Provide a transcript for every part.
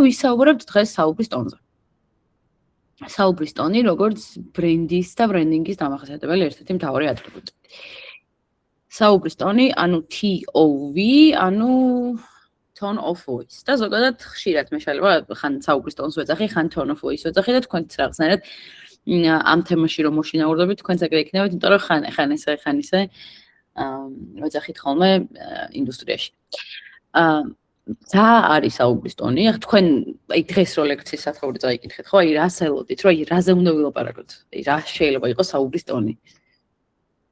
ვისაუბრებთ დღეს საუბრის ტონზე. საუბრის ტონი, როგორც ბრენდის და ბრენდინგის დამახასიათებელი ერთ-ერთი მთავარი ატრიბუტი. საუბრის ტონი, ანუ TOV, ანუ tone of voice. და ზოგადად ხშირად მე შეიძლება ხან საუბრის ტონს ვეძახი, ხან tone of voice ვეძახი და თქვენც რაღაცნაირად ამ თემაში რომ მოშინაურდებით, თქვენც ეგრე იქნებით, იმიტომ რომ ხან ისე ვეძახით ხოლმე ინდუსტრიაში. რა არის საუბრის ტონი? ახლა თქვენ აი დღეს რო ლექციის სათაური წაიკითხეთ, ხო? აი რას ელოდით, რომ აი რაზე უნდა ვილაპარაკოთ? აი რა შეიძლება იყოს საუბრის ტონი?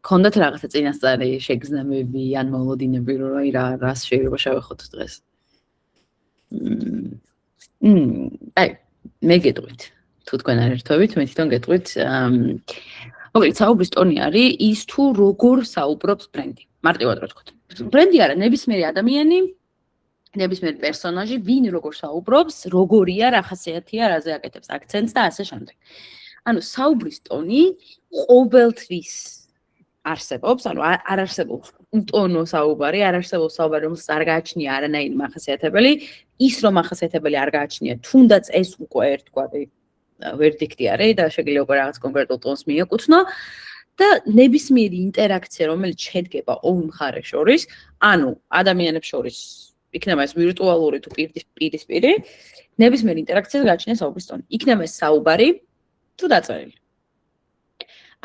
გქონდათ რაღაცა წინასწარი შეგრძნებები ან მოლოდინები, რომ აი რას შეიძლება შევეხოთ დღეს? აი მე გეტყვით. თუ თქვენ არ ერთვებით, მე თვითონ გეტყვით. მოკლედ საუბრის ტონი არის ის თუ როგორ საუბრობს ბრენდი. მარტივად რა ვთქვათ. ბრენდი არა, ნებისმიერი ადამიანი, ნებისმიერი პერსონაჟი, ვინ როგორ საუბრობს, როგორია, რა ხასიათია, რაზე აკეთებს აქცენტს და ასე შემდეგ. ანუ საუბრის ტონი ყოველთვის არსებობს, ანუ არ არსებობს უტონო საუბარი, არ არსებობს საუბარი, რომელსაც არ გააჩნია არანაირი მახასიათებელი, ის რომ მახასიათებელი არ გააჩნია, თუნდაც ეს უკვე ერთგვარი ვერდიქტი არის და შეიძლება რაღაც კონკრეტულ ტონს მიეკუთვნო და ნებისმიერი ინტერაქცია, რომელიც შედგება ორ მხარეს შორის, ანუ ადამიანებს შორის იქნება ეს ვირტუალური თუ პირისპირი, ნებისმიერი ინტერაქცია გააჩნია საუბრის ტონი. იქნება ეს საუბარი თუ დაწერილი.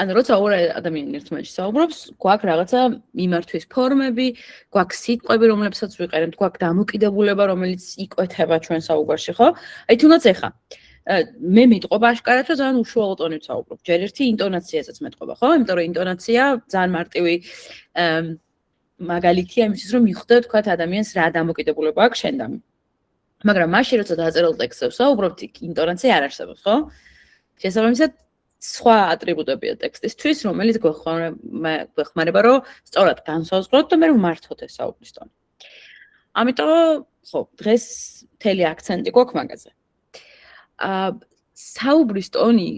ანუ როცა ორ ადამიანი ერთმანეთში საუბრობს, გვაქვს რაღაცა მიმართვის ფორმები, გვაქვს სიტყვები, რომლებსაც ვიყენებთ, გვაქვს დამოკიდებულება, რომელიც იკვეთება ჩვენ საუბარში, ხო? აი თუნდაც ეხა მე მეტყობა აშკარად, რომ ძალიან უშუალო ტონით საუბრობ. ჯერ ერთი ინტონაციაზეც მეტყობა, ხო? იმიტომ რომ ინტონაცია ძალიან მარტივი მაგალითია იმისთვის, რომ მიხვდე თქვათ ადამიანს რა დამოკიდებულება აქვს შენდამი. მაგრამ მაშინ როცა დაწერილ ტექსტებს საუბრობთ, ინტონაცია არ არსებობს, ხო? შესაბამისად სხვა ატრიბუტებია ტექსტისთვის, რომელიც გვეხმარება, რომ სწორად განსაზღვროთ და მე ვმართოთ ეს საუბრის ტონი. ამიტომ, ხო, დღეს მთელი აქცენტი გვაქვს მაგაზე. საუბრის ტონი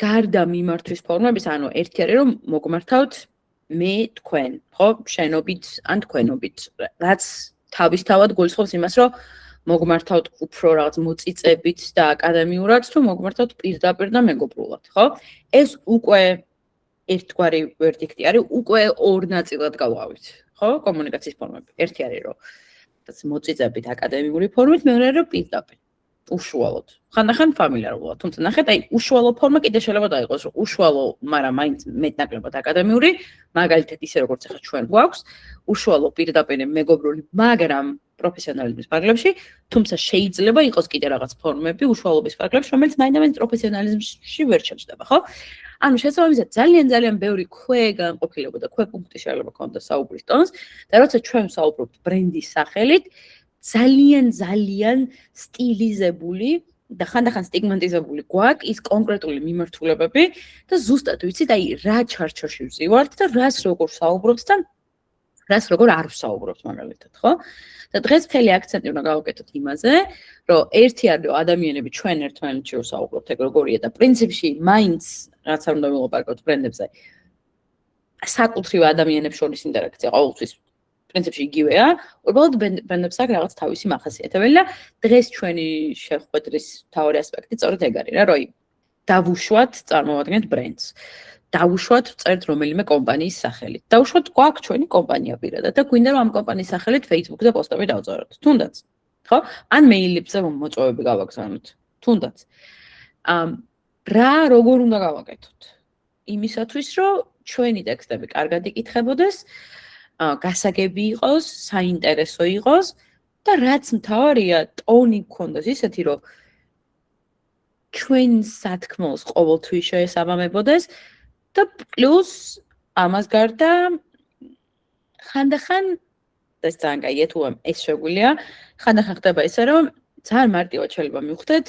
გარდა მიმართვის ფორმების, ანუ ერთი არის, რომ მოგმართავთ მე თქვენ, ხო, შენობით ან თქვენობით, რაც თავისთავად გულისხმობს იმას, რომ მოგმართავთ უფრო რაღაც მოწიწებით და აკადემიურად, თუ მოგმართავთ პირდაპირ და მეგობრულად, ხო? ეს უკვე ერთგვარი ვერდიქტი არის, უკვე ორ ნაწილად გავავით, ხო? კომუნიკაციის ფორმები. ერთი არის, რომ მოწიწებით აკადემიური ფორმით, მეორე არის, რომ პირდაპირ. უშუალოდ. ხანდახან ფამილიარულად, თუმცა ნახეთ, აი უშუალო ფორმა კიდე შეიძლება დაიყოს, რომ უშუალო, მაგრამ მაინც მეტნაკლებად აკადემიური, მაგალითად ისე როგორც ახლა ჩვენ გვაქვს, უშუალო პირდაპირ მეგობრული, მაგრამ პროფესიონალიზმის ფარგლებში, თუმცა შეიძლება იყოს კიდე რაღაც ფორმები უშუალობის ფარგლებში, რომელიც მაინც პროფესიონალიზმში ვერ ჩნდება, ხო? ანუ შესაბამისად ძალიან ბევრი განყოფილება და ქვეპუნქტი შეიძლება ქონდეს საუბრის ტონს, და როცა ჩვენ ვსაუბრობთ ბრენდის სახელით, ძალიან სტილიზებული და ხანდახან სტიგმატიზებული გვაქვს ის კონკრეტული მიმართულებები და ზუსტად ვიცით, აი რა ჩარჩოში ვზივართ და რას როგორ საუბრობთ და რას როგორ არ ვსაუბრობთ მაგალითად, ხო? და დღეს მთელი აქცენტი უნდა გავაკეთოთ იმაზე, რომ ერთი არის რომ ადამიანები ჩვენ ერთმანეთში ვსაუბრობთ, ეგ როგორია და პრინციპში მაინც რაც არ უნდა ვილაპარაკოთ ბრენდებზე, საკუთრივ ადამიანებს შორის ინტერაქცია ყოველთვის პრინციპში იგივეა, უბრალოდ ბრენდებს აქვს რაღაც თავისი მახასიათებელი და დღეს ჩვენი შეხვედრის მთავარი ასპექტი სწორედ ეგ არის რა, რომ დავუშვათ, წარმოვადგენთ ბრენდს. დავუშვათ, წერთ რომელიმე კომპანიის სახელით. დავუშვათ, გვაქვს ჩვენი კომპანია პირადად და გვინდა რომ ამ კომპანიის სახელით Facebook-ზე პოსტები დავწეროთ. თუნდაც, ხო? ან მეილებზე მოწვევები გავაგზავნოთ. თუნდაც. რა როგორ უნდა გავაკეთოთ? იმისათვის, რომ ჩვენი ტექსტები კარგად იკითხებოდეს, გასაგები იყოს, საინტერესო იყოს და რაც მთავარია, ტონი გქონდეს ისეთი, რომ ჩვენ სათქმელს ყოველთვის შეესაბამებოდეს და პლუს ამას გარდა ხანდახან ეს ძალიან კაია, თუ ეს შეგვიძლია, ხანდახან ხდება ისე, რომ ძალიან მარტივად შეიძლება მივხვდეთ,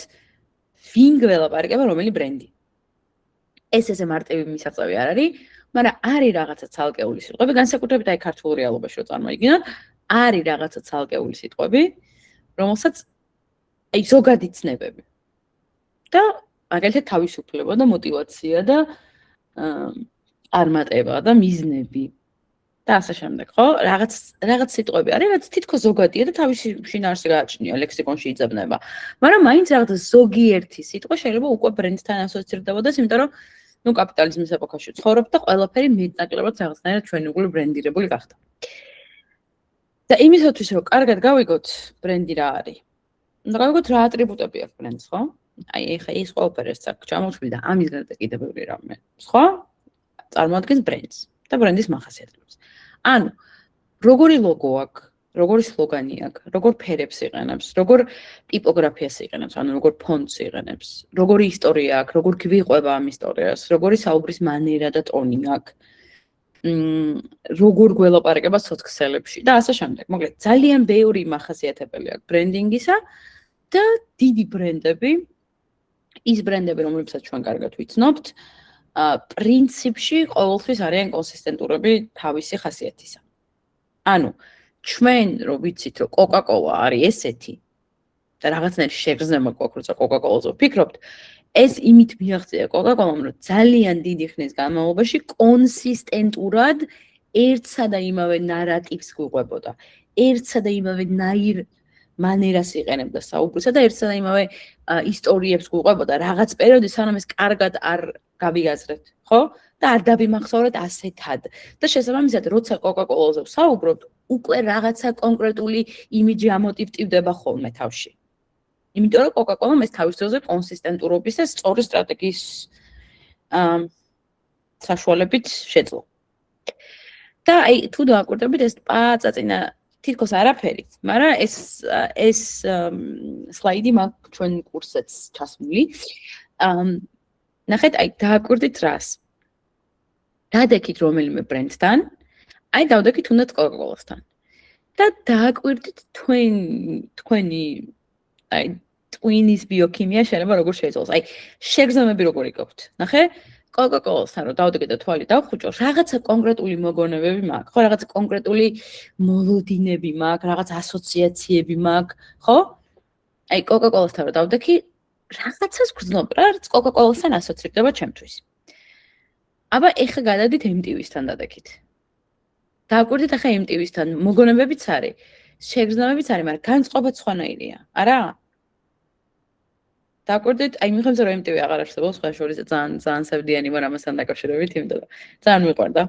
ვინ გველაპარაკება რომელი ბრენდი. ესე მარტივი მისაწევი არ არის, მაგრამ არის რაღაცა ცალკეული სიტყვები, განსაკუთრებით აი ქართულ რეალობაში რო წარმოიდგინოთ, არის რაღაცა ცალკეული სიტყვები, რომელსაც აი ზოგადი ცნებები. და მაგალითად თავისუფლება და мотиваცია და წარმატება და მიზნები და ასე შემდეგ, ხო? რაღაც სიტყვები არის, რაც თითქოს ზოგადია და თავისი შინაარსი გააჩნია, ლექსიკონში იძებნება. მაგრამ მაინც რაღაც ზოგიერთი სიტყვა შეიძლება უკვე ბრენდთან ასოცირდებოდეს, იმიტომ რომ ნუ კაპიტალიზმის ეპოქაში ცხოვრობ და ყველაფერი მეტნაკლებად რაღაცნაირად ჩვენებული ბრენდირებული გახდა. და იმისათვის რომ კარგად გავიგოთ ბრენდი რა არის. უნდა გავიგოთ რა ატრიბუტები აქვს ბრენდს, ხო? აი ეხა ის ყველაფერი ეს აქ ჩამოვშვი და ამის გარდა კიდევ ბევრი რამე. ხო? წარმოადგენს ბრენდს და ბრენდის მახასიათებლებს. ანუ როგორი ლოგო აქვს, როგორი სლოგანი აქვს, როგორ ფერებს იყენებს, როგორ ტიპოგრაფიას იყენებს, ანუ როგორ ფონტს იყენებს, როგორი ისტორია აქვს, როგორ გვიყვება ამ ისტორიას, როგორი საუბრის მანერა და ტონი აქვს. როგორ გველაპარაკება სოციქსელებში და ასე შემდეგ. მოკლედ, ძალიან ბევრი მახასიათებელი აქვს ბრენდინგისა და დიდი ბრენდები, ის ბრენდები, რომლებსაც ჩვენ კარგად ვიცნობთ, პრინციპში ყოველთვის არიან კონსისტენტურები თავისი ხასიათისა. ანუ ჩვენ რო ვიცით, რომ Coca-Cola არის ესეთი და რაღაცნაირი შეგრძნება გვაქვს, როცა Coca-Cola-ზე ვფიქრობთ, ეს იმით მიაღწია Coca-Cola-მ, რომ ძალიან დიდი ხნის განმავლობაში კონსისტენტურად ერთსა და იმავე ნარატივს გვიყვებოდა. ერთსა და იმავე ნაირ მანერას იყენებდა საუბრისა და ერთსა და იმავე ისტორიებს გვიყვებოდა რაღაც პერიოდი, სანამ ეს კარგად არ გავიაზრეთ, ხო? და არ დავიმახსოვრეთ ასეთად. და შესაბამისად, როცა Coca-Cola-ზე ვსაუბრობთ, უკვე რაღაცა კონკრეტული იმიჯი ამოტივტივდება ხოლმე თავში. იმიტომ რომ Coca-Cola-მ ეს თავის დროზე კონსისტენტურობის და სწორი სტრატეგიის საშუალებით შეძლო. და აი თუ დავაკვირდებით ეს პაწაწინა თითქოს არაფერი, მაგრამ ეს სლაიდი მაქვს ჩვენ კურსეთს ჩასმული. ნახეთ, აი დააკვირდით რას. დადექით რომელიმე ბრენდთან, აი დავდექით თუნდაც Coca-Cola-სთან. და დააკვირდით თქვენი აი ტვინის ბიოქიმია შეიძლება როგორ შეიცვალოს. აი შეგრძნებები როგორი გაქვთ. ნახე, Coca-Cola-სთან რომ დავდექით და თვალი დავხუჭო, რაღაცა კონკრეტული მოგონებები მაქვს, ხო, რაღაცა კონკრეტული მოლოდინები მაქვს, რაღაც ასოციაციები მაქვს, ხო? აი Coca-Cola-სთან რომ დავდექი, რაღაცას გრძნობ რა, რაც Coca-Cola-სთან ასოცირდება ჩემთვის. აბა ეხა გადადით MTV-სთან დადექით. დააკვირდით ახლა MTV-სთან მოგონებებიც არის, შეგრძნებებიც არის, მაგრამ განწყობაც სხვანაირია, არა? დააკვირდით, აი მიხვდეთ რომ MTV აღარ არსებობს, სხვა შორის ძალიან სევდიანი ვარ ამასთან დაკავშირებით, იმიტომ რომ ძალიან მიყვარდა.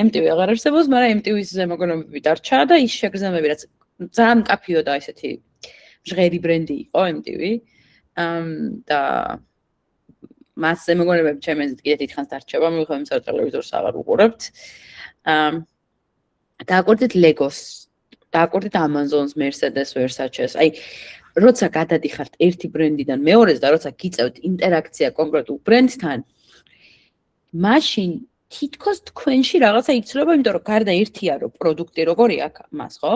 MTV აღარ არსებობს, მაგრამ MTV-ზე მოგონებები დარჩა და ის შეგრძნებები, რაც ძალიან მკაფიოდა ესეთი ჟღერი ბრენდი იყო MTV. და მასზე მოგონებები ჩემი აზრით კიდე დიდხანს დარჩება, მიუხედავად იმისა, რომ ტელევიზორს აღარ ვუყურებთ. დააკვირდით Legos, დააკვირდით Amazon-ს, Mercedes, Versace-ს. აი როცა გადადიხართ ერთი ბრენდიდან მეორეს და როცა გიწევთ ინტერაქცია კონკრეტულ ბრენდთან, მაშინ თითქოს თქვენში რაღაცა იცვლება, იმიტომ რომ გარდა ერთია რომ პროდუქტი როგორი აქვს მას, ხო?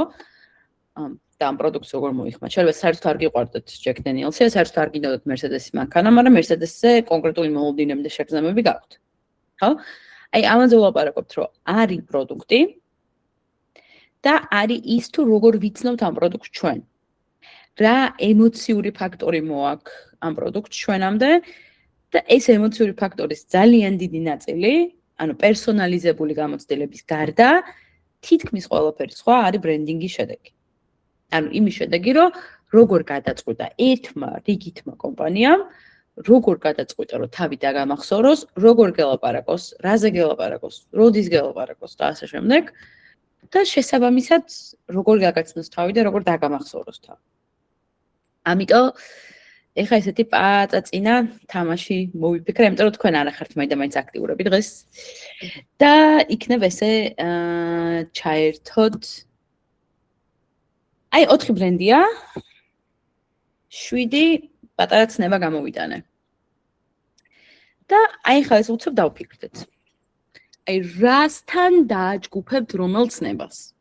და ამ პროდუქტს როგორ მოიხმართ. შეიძლება საერთოდ არ გიყვარდეთ Jack Daniels-ი, საერთოდ არ გინდოდეთ Mercedes-ი მანქანა, მაგრამ Mercedes-ზე კონკრეტული მოლოდინები და შეგრძნებები გაქვთ. ხო? აი ამაზე ვლაპარაკობთ, რომ არის პროდუქტი და არის ის თუ როგორ ვიცნობთ ამ პროდუქტს ჩვენ. რა ემოციური ფაქტორი მოაქვს ამ პროდუქტს ჩვენამდე და ეს ემოციური ფაქტორის ძალიან დიდი ნაწილი, ანუ პერსონალიზებული გამოცდილების გარდა, თითქმის ყველაფერი სხვა არის ბრენდინგის შედეგი. ანუ იმის შედეგი, რომ როგორ გადაწყვიტა ერთმა რიგითმა კომპანიამ, როგორ გადაწყვიტა, რომ თავი დაგამახსოვროს, როგორ გელაპარაკოს, რაზე გელაპარაკოს, როდის გელაპარაკოს და ასე შემდეგ. და შესაბამისად, როგორ გაგაცნოს თავი და როგორ დაგამახსოვროს თავი. ამიტომ ეხა ესეთი პაწაწინა თამაში მოვიფიქრე, იმიტომ რომ თქვენ არ ახართ მაინც აქტიურები დღეს. და იქნებ ესე ჩაერთოთ აი 4 ბრენდია. 7 პატარა ცნება გამოვიტანე. და აი ხა ეს უცებ დავფიქრდეთ. აი რასთან დააჯგუფებთ რომელ ცნებას?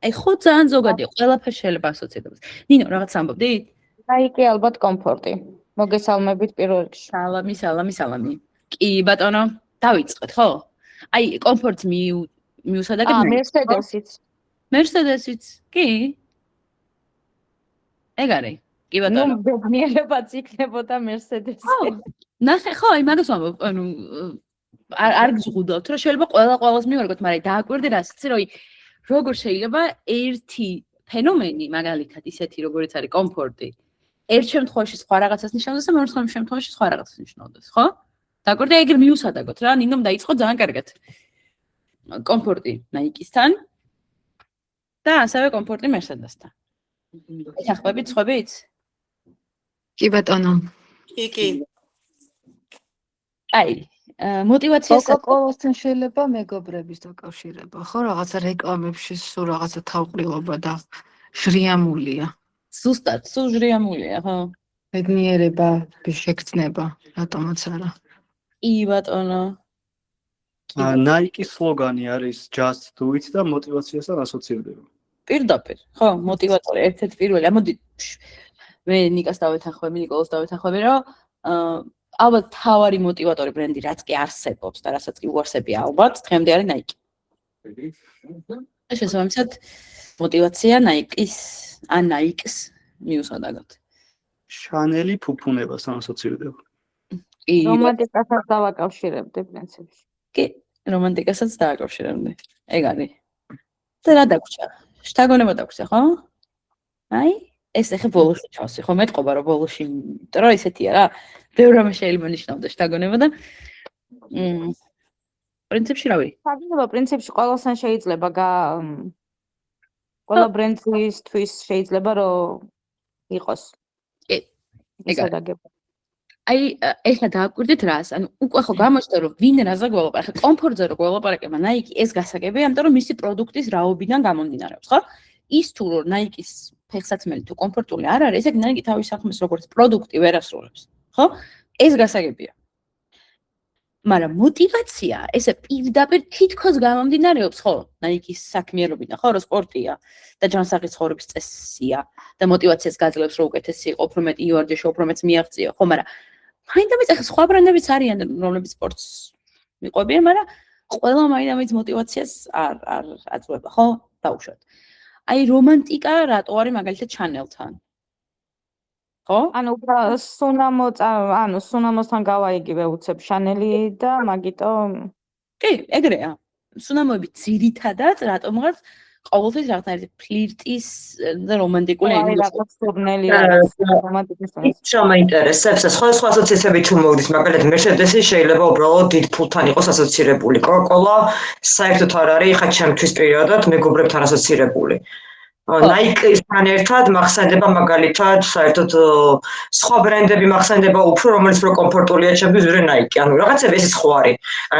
აი ხო ძალიან ზოგადია, ყველაფერი შეიძლება ასოცირდეს. ნინო, რაღაც ამბობდი? აი კი ალბათ კომფორტი. მოგესალმებით პირველ რიგში. სალამი. კი ბატონო, დავიწყეთ, ხო? აი კომფორტს მიუსადაგებ მე. Mercedes-იც. Mercedes-იც, კი? ეგ არის. კი ბატონო. ნუ ბედნიერებაც იქნებოდა Mercedes-ი. ნახე, ხო, აი მაგას ვამბობ, ანუ არ გზღუდავთ, რომ შეიძლება ყველას მივარგოთ, მაგრამ დააკვირდი რას, იცი რომ როგორ შეიძლება ერთი ფენომენი, მაგალითად ისეთი როგორიც არის კომფორტი, ერთ შემთხვევაში სხვა რაღაცას ნიშნავდეს და მეორე შემთხვევაში სხვა რაღაცას ნიშნავდეს, ხო? დააკვირდი, ეგრე მიუსადაგოთ რა, ნინომ დაიწყო ძალიან კარგად. კომფორტი Nike-სთან და ასევე კომფორტი Mercedes-თან. ეხახბებით, სხვებით? კი ბატონო. კი. აი, мотивაციას Coca-Cola-სთან შეიძლება მეგობრების დაკავშირება, ხო? რაღაცა რეკლამებში სულ რაღაცა თავყრილობა და ჟრიამულია. ზუსტად, სულ ჟრიამულია, ხო? ბედნიერება შეგრძნება, რატომაც არა. კი ბატონო. Nike-ის სლოგანი არის just do it და мотивაციასთან ასოცირდება. პირდაპირ, ხო, мотиваტორი ერთ-ერთი პირველი. ამოდი მე ნიკას დავეთანხმები, ნიკოლას დავეთანხმები, რომ ალბათ თავარი мотиваტორი ბრენდი რაც კი არსებობს და რასაც კი უარსებია ალბათ, დღემდე არის Nike. შესაბამისად, мотивაცია Nike-ს მიუსადაგოთ. Chanel-ი ფუფუნებასთან ასოცირდება. კი, რომანტიკასაც დავაკავშირებდი პრინციპში. კი, რომანტიკასაც დააკავშირებდი. ეგ არის. და რა დაგვრჩა? შთაგონება დაგვრჩა, ხო? აი, ეს ახლა ბოლოში ჩავსი, ხო მეტყობა რომ ბოლოში, იმიტომ რომ ისეთია რა, ბევრ რამე შეიძლება ნიშნავდეს შთაგონება და პრინციპში რავი? შთაგონება პრინციპში ყველასთან შეიძლება ყველა ბრენდისთვის შეიძლება რომ იყოს. კი, ეგ არის. ისადაგება. აი, ეხლა დააკვირდით რას? ანუ უკვე ხო გამოჩნდა რომ ვინ რაზე გველაპარაკ. ახლა კომფორტზე რო გველაპარაკება, Nike ეს გასაგებია, იმიტომ რომ მისი პროდუქტის რაობიდან გამომდინარეობს, ხო? ის თუ რომ Nike-ის ფეხსაცმელი თუ კომფორტული არ არის, ესე Nike თავის საქმეს როგორც პროდუქტი ვერ ასრულებს, ხო? ეს გასაგებია. მაგრამ мотивაცია, ესე პირდაპირ თითქოს გამომდინარეობს, ხო? Nike-ის საქმიანობიდან, ხო, რომ სპორტია და ჯანსაღი ცხოვრების წესია და мотивაციას გაძლევს, რომ უკეთესი იყო, უფრო მეტი იوارჯეშო, უფრო მეტს მიაღწიო, ხო, მაგრამ მაინდამაც ახლა სხვა ბრენდებიც არიან, რომლებიც სპორტს მიყვებიან, მაგრამ ყველა მაინდამაც мотивაციას არ აწვება, ხო? დაუშვათ. აი რომანტიკა რატო არის მაგალითად Chanel-თან? ხო? ანუ სუნამოსთან გავაიგივე უცებ Chanel-ი და მაგიტომ კი, ეგრეა. სუნამოები ძირითადად რატომღაც ყოველთვის რაღაცნაირი ფლირტის და რომანტიკული რაღაც სურნელი რაღაც რომანტიკის Čo მაინტერესებს, სხვა ასოციაციები თუ მოვიდეს, მაგალითად Mercedes-ი შეიძლება უბრალოდ დიდ ფულთან იყოს ასოცირებული. Coca-Cola საერთოდ არ არის ხა ჩემთვის პირადად მეგობრებთან ასოცირებული. Nike-სთან ერთად მახსენდება მაგალითად საერთოდ სხვა ბრენდები მახსენდება უფრო რომელიც უფრო კომფორტულია ჩემთვის ვიდრე Nike. ანუ რაღაცები ესეც ხო არის.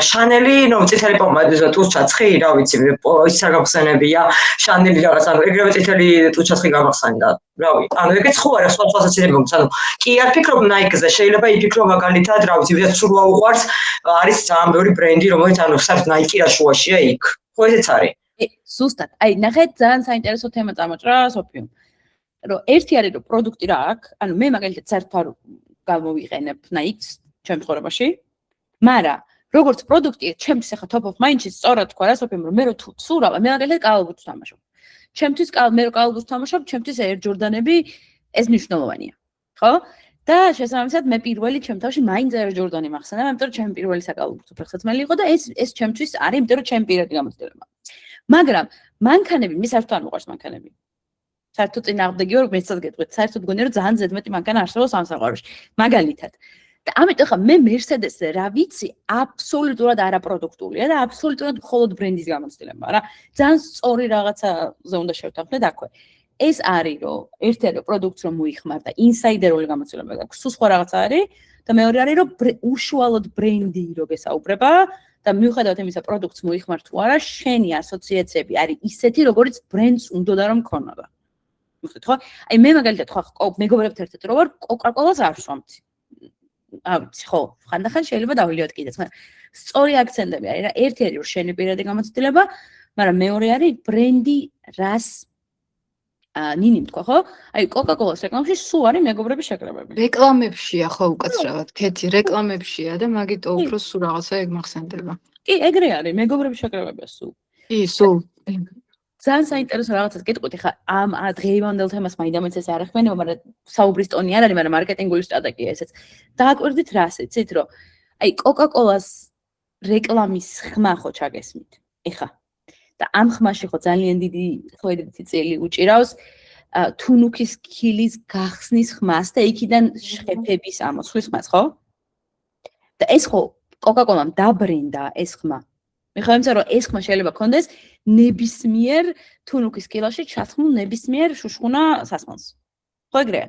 Chanel-ი, ნუ წითელი პომადის ტუჩაცხი, რა ვიცი, ის არ გამხსენებია. Chanel-ი რაღაც, ანუ ეგრევე წითელი ტუჩაცხი გამახსენდა. რავი, ანუ ეგეც ხო არის სხვა ასოციაციები მომწ. ანუ კი არ ფიქრობ Nike-ზე, შეიძლება იფიქრო მაგალითად, რა ვიცი, ვიდრე სულ უყვარს, არის ძალიან ბევრი ბრენდი, რომელიც ანუ საერთოდ Nike რა შუაშია იქ. ხო ესეც არის. ზუსტად. აი, ნახეთ, ძალიან საინტერესო თემა წამოჭრა სოფიუმ. რომ ერთი არის რომ პროდუქტი რა აქვს, ანუ მე მაგალითად საერთოდ არ გამოვიყენებ Nike-ს ჩემ ცხოვრებაში, მაგრამ როგორც პროდუქტი, ჩემთვის ახლა top of mind-ში სწორად თქვა რა სოფიუმ, რომ მე რო თუ სურავ, მე მაგალითად კალბურთს ვთამაშობ. ჩემთვის მე რო კალბურთს ვთამაშობ, ჩემთვის Air Jordan-ები ეს მნიშვნელოვანია. ხო? და შესაბამისად მე პირველი ჩემ თავში მაინც Air Jordan-ი მახსენდა, იმიტომ რომ ჩემი პირველი საკალბურთო ფეხსაცმელი იყო და ეს ჩემთვის არის, იმიტომ რომ ჩემი პირადი გამოცდილება. მაგრამ მანქანები, მე საერთოდ არ მიყვარს მანქანები. საერთოდ წინააღმდეგი ვარ, მეცად გეტყვით, საერთოდ გონია რომ ძალიან ზედმეტი მანქანა არსებობს ამ საყვარში. მაგალითად. და ამიტომ ხა მე Mercedes-ზე რა ვიცი, აბსოლუტურად არაპროდუქტულია და აბსოლუტურად მხოლოდ ბრენდის გამოცდილება რა. ძალიან სწორი რაღაცაზე უნდა შევთანხმდეთ აქვე. ეს არის რომ ერთი არის პროდუქტს რომ მოიხმარ და ინსაიდერული გამოცდილება გაქვს. სულ სხვა რაღაცა არის და მეორე არის რომ უშუალოდ ბრენდი რო გესაუბრება და მიუხედავად იმისა პროდუქტს მოიხმარ თუ არა, შენი ასოციაციები არის ისეთი, როგორც ბრენდს უნდა რომ ქონოდა. მოხდით ხო? აი მე მაგალითად ხო მეგობრებთან ერთად რო ვარ, Coca-Cola-ს არ ვსვამთი. ავიცი ხო, ხანდახან შეიძლება დავილიოთ კიდეც, მაგრამ სწორი აქცენტები არის რა, ერთი არის რომ შენი პირადი გამოცდილება, მაგრამ მეორე არის ბრენდი რას ნინი თქვა ხო? აი Coca-Cola-s რეკლამაში სულ არის მეგობრების შეკრებები. რეკლამებშია ხო უკაცრავად, ქეთი, რეკლამებშია და მაგიტო უფრო სულ რაღაცა ეგ მახსენდება. კი, ეგრე არის, მეგობრების შეკრებებია სულ. კი, სულ. ძალიან საინტერესო რაღაცას გეტყვით, ხა ამ დღევანდელ თემას მაინდამაც ეს არ ახმენება, მაგრამ საუბრის ტონი არ არის, მაგრამ მარკეტინგული სტრატეგია ესეც. დააკვირდით რას, იცით რომ აი Coca-Cola-s რეკლამის ხმა ხო ჩაგესმით. ეხა და ამ ხმაში ხო ძალიან დიდი ხვედრითი წელი უჭირავს თუნუქის ქილის გახსნის ხმას და იქიდან შეფების ამოსვლის ხმას, ხო? და ეს ხო კოკა-კოლამ დაბრენდა ეს ხმა. მიხარებთ რომ ეს ხმა შეიძლება ქონდეს ნებისმიერ თუნუქის კილოში ჩასხმულ ნებისმიერ შუშხუნა სასმელს. ხო ეგრეა?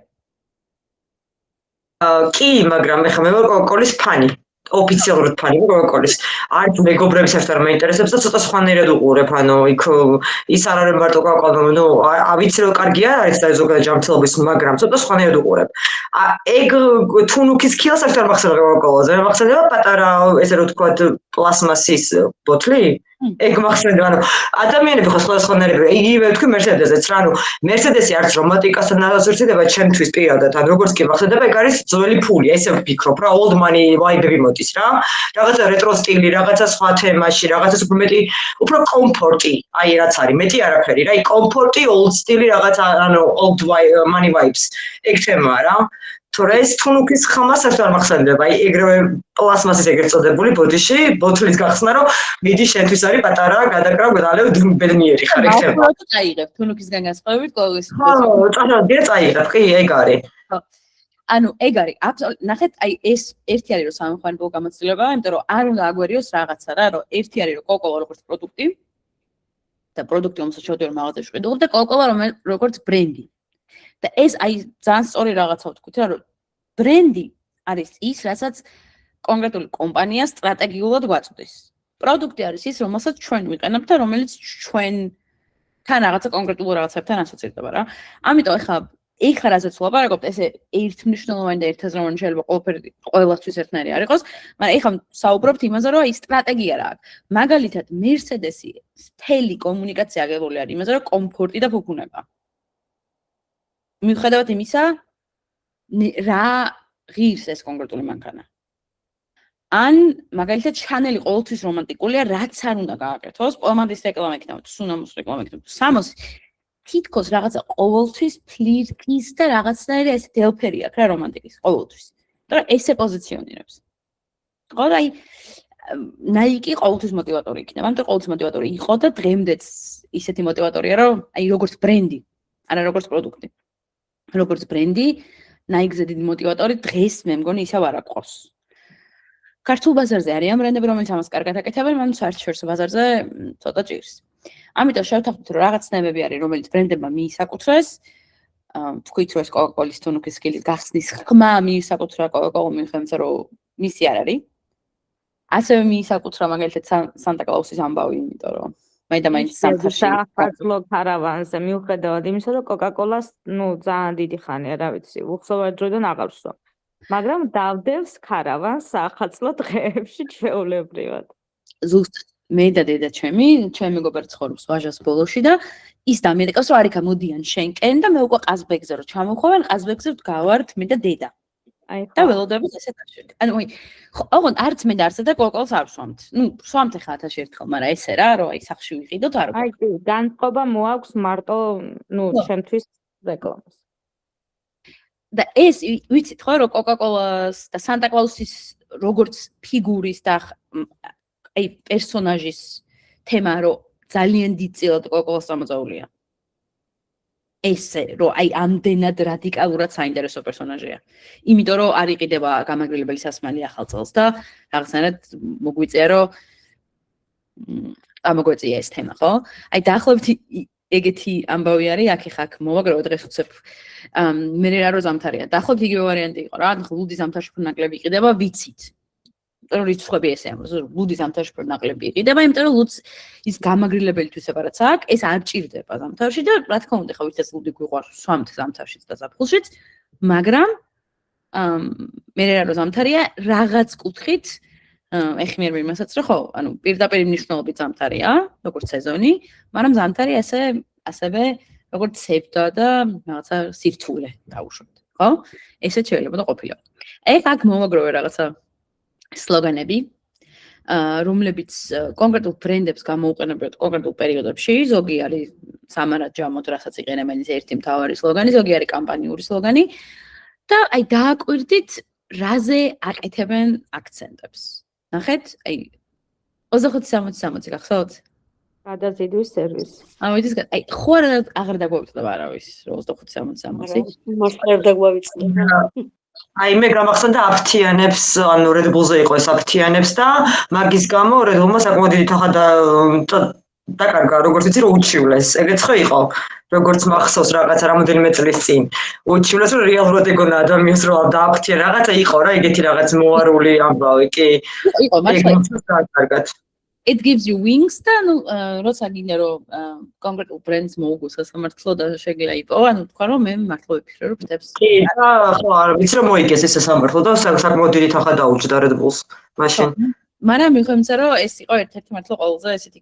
კი, მაგრამ ეხლა მე ვარ კოკა-კოლის ფანი. ოფიციალურად ფანი კოკა-კოლის. არც მეგობრები საერთოდ არ მაინტერესებს და ცოტა სხვანაირად უყურებ, ანუ იქ ის არ არის მარტო კოკა-კოლა, ნუ ავიცი რომ კარგია არის და ზოგადად ჯანმრთელობის, მაგრამ ცოტა სხვანაირად უყურებ. ეგ თუნუქის ქილა საერთოდ არ მახსენდება კოკა-კოლაზე, მე მახსენდება პატარა ესე რომ ვთქვათ პლასმასის ბოთლი. ეგ მახსენდება, ანუ ადამიანები ხო სხვადასხვანაირები, იგივე ვთქვი მერსედესზეც, რა, ანუ მერსედესი არც რომანტიკასთან ასოცირდება ჩემთვის პირადად, ან როგორც კი მახსენდება, ეგ არის ძველი ფული, ესე ვფიქრობ რა, old money vibe-ები მოდის რა. რაღაცა რეტრო სტილი, რაღაცა სხვა თემაში, რაღაცა უფრო მეტი, უფრო კომფორტი, აი რაც არის, მეტი არაფერი რა, კომფორტი, old სტილი, რაღაცა, ანუ old money vibes. ეგ თემაა რა. თორე ეს თუნუქის ხმა საერთოდ არ მახსენდება, აი ეგრევე პლასმასის ეგრეთ წოდებული ბოდიში, ბოთლის გახსნა, რომ მიდი შენთვის არის პატარა, გადაკრავ გალევ ბედნიერი ხარ ეგ თემა. ხო, წაიღებ თუნუქისგან განსხვავებით ყოველის. ხო, წაიღებ, წაიღებ, კი, ეგ არის. ხო. ანუ ეგ არის, ნახეთ, აი ეს ერთი არის რომ სამხარებო გამოცდილება, იმიტომ რომ არ უნდა აგვერიოს რაღაცა რა, რომ ერთი არის რომ კოკა-კოლა როგორც პროდუქტი და პროდუქტი όμως შევდივარ მაღაზიაში ვყიდულობ და კოკა-კოლა როგორც ბრენდი. და ეს აი ძალიან სწორი რაღაცა ვთქვით რა, რომ ბრენდი არის ის, რასაც კონკრეტული კომპანია სტრატეგიულად გვაწვდის. პროდუქტი არის ის, რომელსაც ჩვენ ვიყენებთ და რომელიც ჩვენთან რაღაცა კონკრეტულ რაღაცებთან ასოცირდება რა. ამიტომ ეხლა რასაც ვლაპარაკობთ, ესე ერთმნიშვნელოვანი და ერთაზროვანი შეიძლება ყველასთვის ერთნაირი არ იყოს, მაგრამ ეხლა საუბრობთ იმაზე, რომ აი სტრატეგია რა აქვს. მაგალითად, მერსედესი მთელი კომუნიკაცია აგებული არის იმაზე, რომ კომფორტი და ფუფუნება. მიუხედავად იმისა, რა ღირს ეს კონკრეტული მანქანა. ან მაგალითად შანელი ყოველთვის რომანტიკულია, რაც არ უნდა გააკეთოს, პომადის რეკლამა იქნება, სუნამოს რეკლამა იქნება, სამოსი თითქოს რაღაცა ყოველთვის ფლირტის და რაღაცნაირი ესეთი ელფერი აქვს რა რომანტიკის ყოველთვის. და ესე პოზიციონირებს. ხო და აი Nike ყოველთვის მოტივატორი იქნება, ამიტომ ყოველთვის მოტივატორი იყო და დღემდეც ისეთი მოტივატორია, რომ აი როგორც ბრენდი, არა როგორც პროდუქტი. როგორც ბრენდი, Nike-ზე დიდი მოტივატორი დღეს მე მგონი ისევ არ აყავს. ქართულ ბაზარზე არიან ბრენდები, რომელიც ამას კარგად აკეთებენ, მაგრამ საერთაშორისო ბაზარზე ცოტა ჭირს. ამიტომ შევთანხმდით, რომ რაღაც ნებები არის, რომელიც ბრენდებმა მიისაკუთრეს. თქვით, რომ ეს კოკა-კოლის თუნუქის ქილის გახსნის ხმა მიისაკუთრა კოკა-კოლამ, მიხედავთ, რომ მისი არ არის. ასევე მიისაკუთრა მაგალითად სანტა-კლაუსის ამბავი, იმიტომ რომ მაინც სამხარში საფარგლო ქარავანზე მიუხედავად იმისა, რომ კოკა-კოლას, ძალიან დიდი ხანია, რა ვიცი, უხსოვარ დროდან აღარ ვსვამ. მაგრამ დავდევს ქარავანს საახალწლო დღეებში ჩვეულებრივად. ზუსტად მე და დედა ჩემი მეგობარი ცხოვრობს ვაჟას ბოლოში და ის დამიეკავს, რომ არიქა მოდიან შენკენ და მე უკვე ყაზბეგზე რომ ჩამოვხვევენ, ყაზბეგზე ვდგავართ მე და დედა. აი და ველოდებით ესეთ არჩევით. ანუ ოღონდ არც მე და არც და კოკა-კოლას არ ვსვამთ. ვსვამთ ახლა 1000 ერთხელ, მაგრამ ესე რა, რომ აი სახში ვიყიდოთ არ აი კი, განწყობა მოაქვს მარტო, ჩემთვის რეკლამას. და ეს ვიცით ხო, რომ კოკა-კოლას და სანტა-კლაუსის როგორც ფიგურის და აი პერსონაჟის თემა რომ ძალიან დიდწილად კოკა-კოლას გამოწვეულია. ესე რომ აი ამდენად რადიკალურად საინტერესო პერსონაჟია. იმიტომ რომ არ იყიდება გამაგრილებელი სასმელი ახალ წელს და რაღაცნაირად მოგვიწია რომ ამოგვეწია ეს თემა, ხო? აი დაახლოებით ეგეთი ამბავი არის, აქ მოვაგროვე დღეს უცებ მე რა რო ზამთარია. დაახლოებით იგივე ვარიანტი იყო რა, ლუდი ზამთარში უფრო ნაკლები იყიდება, ვიცით. რიცხვები ესე ამბობს, რომ ლუდი ზამთარში უფრო ნაკლები იყიდება, იმიტომ რომ ლუდს ის გამაგრილებელი თვისებაც აქვს, ეს არ ჭირდება ზამთარში და რა თქმა უნდა, ხო ვიცით ლუდი გვიყვარს სვამთ ზამთარშიც და ზაფხულშიც, მაგრამ მე რა რო ზამთარია, რაღაც კუთხით ეხმიერ იმასაც რომ ხო, ანუ პირდაპირ მნიშვნელობით ზამთარია, როგორც სეზონი, მაგრამ ზამთარი ასევე როგორც სევდა და რაღაცა სირთულე დაუშვათ, ხო? ესეც შეიძლება და ყოფილა. აქ მოვაგროვე რაღაცა სლოგანები, რომლებიც კონკრეტულ ბრენდებს გამოუყენებენ კონკრეტულ პერიოდებში, ზოგი არის სამარად ჯამოთ, რასაც იყენებენ ის ერთი მთავარი სლოგანი, ზოგი არის კამპანიური სლოგანი და აი დააკვირდით, რაზე აკეთებენ აქცენტებს. ნახეთ, აი 25-60 გახსოვთ? გადაზიდვის სერვისი. ამიტომ აი ხო აღარ დაგვაუწყდება არავის 25-60. მას არ დაგვავიწყდება. აი მე გამახსენდა აფთიანებს, ანუ Red Bull-ზე იყო ეს აფთიანებს და მაგის გამო Red Bull-მა საკმაოდ დიდი თანხა დაკარგა, როგორც იცი, რომ უჩივლეს. ეგეც ხო იყო, როგორც მახსოვს რაღაცა რამოდენიმე წლის წინ. უჩივლეს, რომ რეალურად ეგონა ადამიანს რომ დააფთია რაღაცა იყო რა, ეგეთი რაღაც მოარული ამბავი, კი. იყო, მაგრამ დაკარგათ. it gives you wings და ნუ როცა გინდა რომ კონკრეტულ ბრენდს მოუგოს სასამართლო და შეგიძლია იპოვო, ანუ თქვა რომ მე მართლა ვიფიქრე რომ ფტებს. კი, და ხო, არ ვიცი რომ მოიგეს ეს სასამართლო და საკმაოდ დიდი თანხა დაუჭდა Red Bull-ს მაშინ. მაგრამ მიხვდებით რომ ეს იყო ერთ-ერთი მართლა ყველაზე ესეთი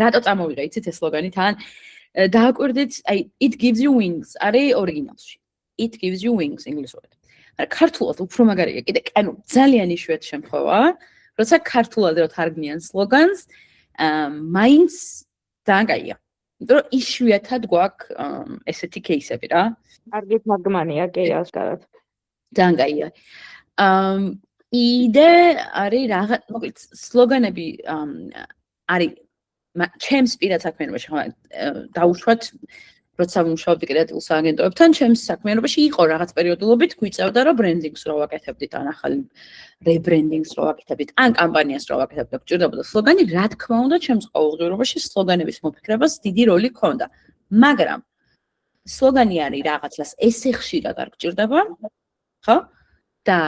რატო წამოვიღე იცით ეს სლოგანი თან დააკვირდით აი it gives you wings არის ორიგინალში it gives you wings ინგლისურად მაგრამ ქართულად უფრო მაგარია კიდე ანუ ძალიან იშვიათი შემთხვევაა როცა ქართულად რო თარგმნიან სლოგანს მაინც ძალიან კაია იმიტომ რომ იშვიათად გვაქვს ესეთი кейსები რა კარგი თარგმანია კი ასკარად ძალიან კაია იდე არის რაღაც მოკლედ სლოგანები არის ჩემს პირად საქმიანობაში ხომ დაუშვათ როცა ვიმუშაობდი კრეატიულ სააგენტოებთან ჩემს საქმიანობაში იყო რაღაც პერიოდულობით გვიწევდა რომ ბრენდინგს რო ვაკეთებდით ან ახალი რებრენდინგს რო ვაკეთებდით ან კამპანიას რო ვაკეთებდით და გჭირდებოდა სლოგანი რა თქმა უნდა ჩემს ყოველდღიურობაში სლოგანების მოფიქრებას დიდი როლი ჰქონდა მაგრამ სლოგანი არის რაღაცას ესე ხშირად არ გჭირდება ხო და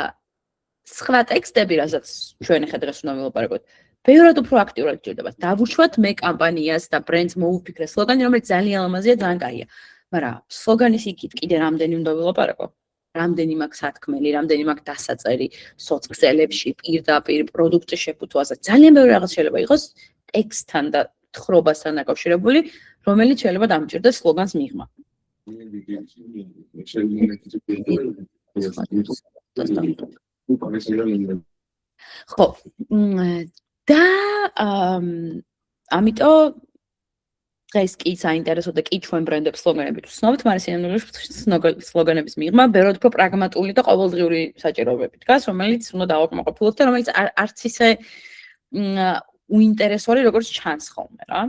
სხვა ტექსტები, რასაც ჩვენ ახლა დღეს უნდა ვილაპარაკოთ, ბევრად უფრო აქტიურად გჭირდება. დავუშვათ მე კამპანიას და ბრენდს მოვუფიქრე სლოგანი, რომელიც ძალიან ლამაზია, ძალიან კაია. მაგრამ სლოგანის იქით კიდე რამდენი უნდა ვილაპარაკო? რამდენი მაქვს სათქმელი, რამდენი მაქვს დასაწერი სოციალებში, პირდაპირ პროდუქტის შეფუთვაზე. ძალიან ბევრი რაღაც შეიძლება იყოს ტექსტთან და თხრობასთან დაკავშირებული, რომელიც შეიძლება დამჭირდეს სლოგანს მიღმა. ხო და ამიტომ დღეს კი საინტერესო და კი ჩვენ ბრენდებს სლოგანებით ვცნობთ, მაგრამ სინამდვილეში სლოგანების მიღმა ბევრად უფრო პრაგმატული და ყოველდღიური საჭიროებები დგას, რომელიც უნდა დავაკმაყოფილოთ და რომელიც არც ისე უინტერესოა, როგორც ჩანს ხოლმე რა.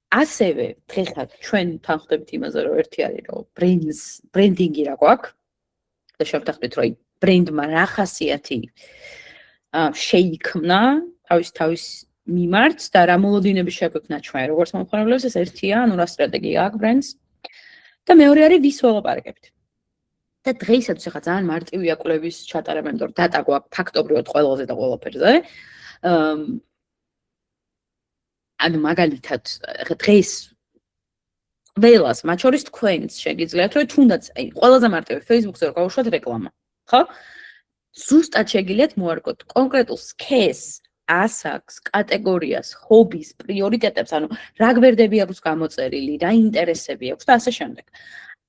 ასევე დღესაც ჩვენ თანხმდებით იმაზე, რომ ერთი არის რომ ბრენდინგი რა გვაქვს და შევთანხმდით რომ ბრენდმა რა ხასიათი შეიქმნა თავის მიმართ და რა მოლოდინები შეგვექმნა ჩვენ როგორც მომხმარებლებს ეს ერთია ანუ რა სტრატეგია აქვს ბრენდს და მეორე არის ვის ველაპარაკებთ და დღეისათვის ახლა ძალიან მარტივია კვლევის ჩატარება იმიტომ რომ დატა გვაქვს ფაქტობრივად ყველაზე და ყველაფერზე ანუ მაგალითად ახლა დღეს ყველას მათ შორის თქვენს შეგიძლიათ რომ თუნდაც აი ყველაზე მარტივი Facebook-ზე რო გავუშვათ რეკლამა ხო? ზუსტად შეგიძლიათ მოარგოთ კონკრეტულ სქესს, ასაკს, კატეგორიას, ჰობის, პრიორიტეტებს, ანუ რა გვერდები აქვს გამოწერილი, რა ინტერესები აქვს და ასე შემდეგ.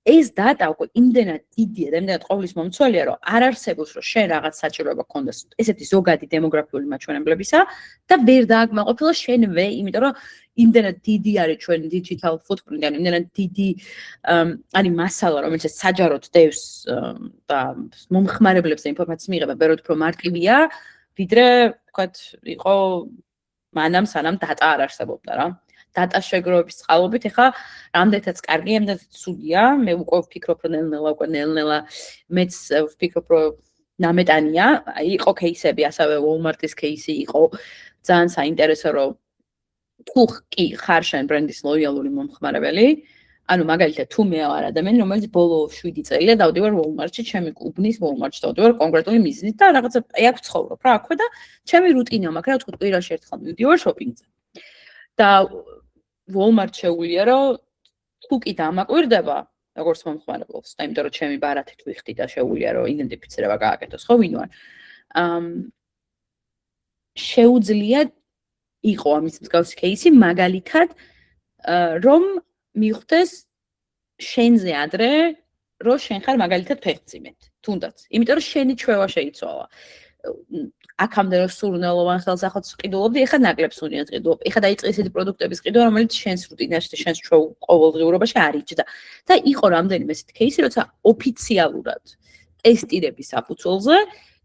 ეს დატა უკვე იმდენად დიდია და იმდენად ყოვლის მომცველია, რომ არ არსებობს, რომ შენ რაღაც საჭიროება გქონდეს ესეთი ზოგადი დემოგრაფიული მაჩვენებლებისა და ვერ დააკმაყოფილო შენვე, იმიტომ რომ იმდენად დიდი არის ჩვენ digital footprint, ანუ იმდენად დიდი არის მასალა, რომელიც საჯაროდ დევს და მომხმარებლებს ინფორმაციის მიღება ბევრად უფრო მარტივია, ვიდრე ვთქვათ, იყო მანამ სანამ დატა არ არსებობდა რა. დატას შეგროვების წყალობით, ეხლა რამდენადაც კარგია, რამდენადაც ცუდია, მე უკვე ვფიქრობ, რომ ნელ-ნელა მეც ვფიქრობ, რომ ნამეტანია, იყო кейსები, ასევე Walmart-ის кейსი იყო ძალიან საინტერესო, რომ თუ კი ხარ შენ ბრენდის ლოიალური მომხმარებელი, ანუ მაგალითად თუ მე ვარ ადამიანი, რომელიც ბოლო 7 წელია დავდივარ Walmart-ში, ჩემი კლუბნის Walmart-ში დავდივარ კონკრეტული მიზნით და რაღაცა აი აქ ვცხოვრობ რა, აქვე და ჩემი რუტინა მაქვს, რა ვთქვი, კვირაში ერთხელ მივდივარ შოპინგზე. და Walmart შეუულია, რომ თუ კი დამაკვირდება, როგორც მომხმარებლობს, და იმიტომ რომ ჩემი ბარათით ვიხდი და შეუულია, რომ იდენტიფიცირება გააკეთოს, ხო ვინ ვარ. შეუძლია იყო ამის მსგავსი кейსი, მაგალითად, რომ მიხვდეს შენზე ადრე, რომ შენ ხარ მაგალითად ფეხმძიმედ, თუნდაც. იმიტომ რომ შენი ჩვევა შეიცვალა. აქამდე რომ სურნელოვან ხელსაყრელს ყიდულობდი, ეხლა ნაკლებს უნიათ ყიდულობ. ეხლა დაიწყე ესეთი პროდუქტების ყიდვა, რომელიც შენს რუტინაში და შენს ყოველდღიურობაში არ იჯდა. და იყო რამდენიმე ესეთი кейსი, როცა ოფიციალურად ტესტირების საფუძველზე